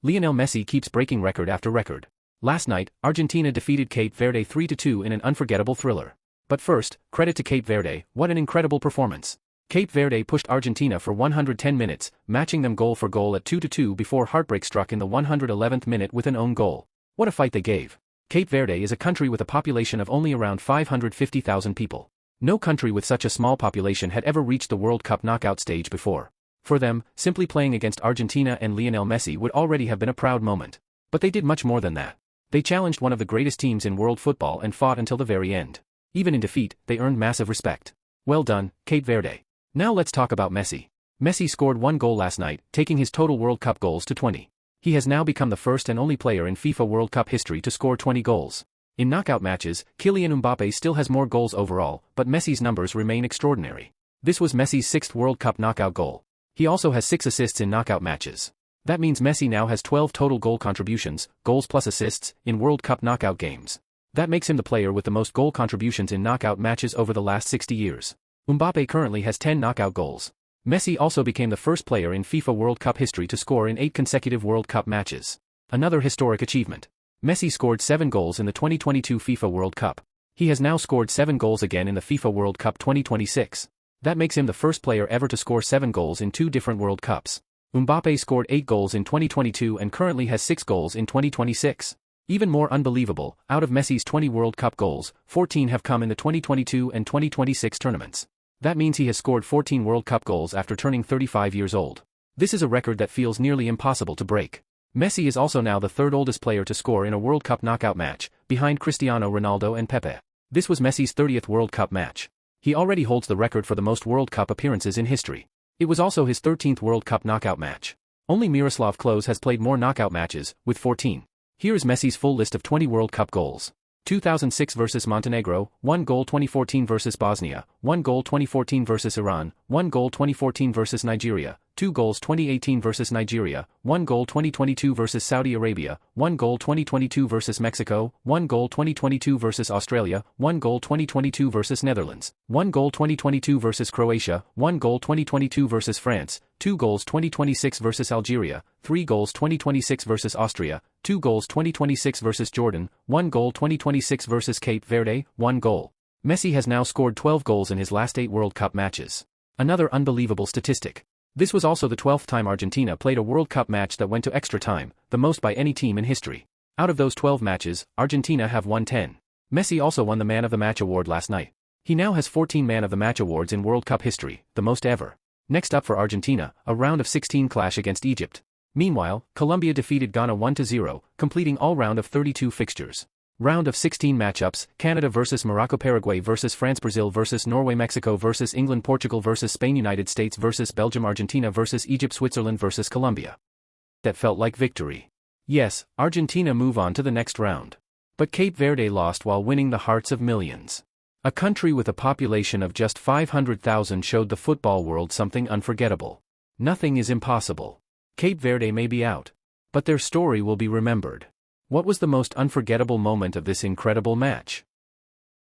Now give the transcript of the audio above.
Lionel Messi keeps breaking record after record. Last night, Argentina defeated Cape Verde 3-2 in an unforgettable thriller. But first, credit to Cape Verde, what an incredible performance. Cape Verde pushed Argentina for 110 minutes, matching them goal for goal at 2-2 before heartbreak struck in the 111th minute with an own goal. What a fight they gave. Cape Verde is a country with a population of only around 550,000 people. No country with such a small population had ever reached the World Cup knockout stage before. For them, simply playing against Argentina and Lionel Messi would already have been a proud moment. But they did much more than that. They challenged one of the greatest teams in world football and fought until the very end. Even in defeat, they earned massive respect. Well done, Cape Verde. Now let's talk about Messi. Messi scored one goal last night, taking his total World Cup goals to 20. He has now become the first and only player in FIFA World Cup history to score 20 goals. In knockout matches, Kylian Mbappe still has more goals overall, but Messi's numbers remain extraordinary. This was Messi's 6th World Cup knockout goal. He also has 6 assists in knockout matches. That means Messi now has 12 total goal contributions, goals plus assists, in World Cup knockout games. That makes him the player with the most goal contributions in knockout matches over the last 60 years. Mbappe currently has 10 knockout goals. Messi also became the first player in FIFA World Cup history to score in 8 consecutive World Cup matches. Another historic achievement. Messi scored 7 goals in the 2022 FIFA World Cup. He has now scored 7 goals again in the FIFA World Cup 2026. That makes him the first player ever to score 7 goals in 2 different World Cups. Mbappe scored 8 goals in 2022 and currently has 6 goals in 2026. Even more unbelievable, out of Messi's 20 World Cup goals, 14 have come in the 2022 and 2026 tournaments. That means he has scored 14 World Cup goals after turning 35 years old. This is a record that feels nearly impossible to break. Messi is also now the 3rd oldest player to score in a World Cup knockout match, behind Cristiano Ronaldo and Pepe. This was Messi's 30th World Cup match. He already holds the record for the most World Cup appearances in history. It was also his 13th World Cup knockout match. Only Miroslav Klose has played more knockout matches, with 14. Here is Messi's full list of 20 World Cup goals. 2006 vs Montenegro, 1 goal 2014 vs Bosnia, 1 goal 2014 vs Iran, 1 goal 2014 vs Nigeria, 2 goals 2018 vs Nigeria, 1 goal 2022 vs Saudi Arabia, 1 goal 2022 vs Mexico, 1 goal 2022 vs Australia, 1 goal 2022 vs Netherlands, 1 goal 2022 vs Croatia, 1 goal 2022 vs France, 2 goals 2026 vs Algeria, 3 goals 2026 vs Austria, 2 goals 2026 vs Jordan, 1 goal 2026 vs Cape Verde, 1 goal. Messi has now scored 12 goals in his last 8 World Cup matches. Another unbelievable statistic. This was also the 12th time Argentina played a World Cup match that went to extra time, the most by any team in history. Out of those 12 matches, Argentina have won 10. Messi also won the Man of the Match award last night. He now has 14 Man of the Match awards in World Cup history, the most ever. Next up for Argentina, a round of 16 clash against Egypt. Meanwhile, Colombia defeated Ghana 1-0, completing all round of 32 fixtures. Round of 16 matchups, Canada vs Morocco, Paraguay vs France, Brazil vs Norway, Mexico vs England, Portugal vs Spain, United States vs Belgium, Argentina vs Egypt, Switzerland vs Colombia. That felt like victory. Yes, Argentina move on to the next round. But Cape Verde lost while winning the hearts of millions. A country with a population of just 500,000 showed the football world something unforgettable. Nothing is impossible. Cape Verde may be out, but their story will be remembered. What was the most unforgettable moment of this incredible match?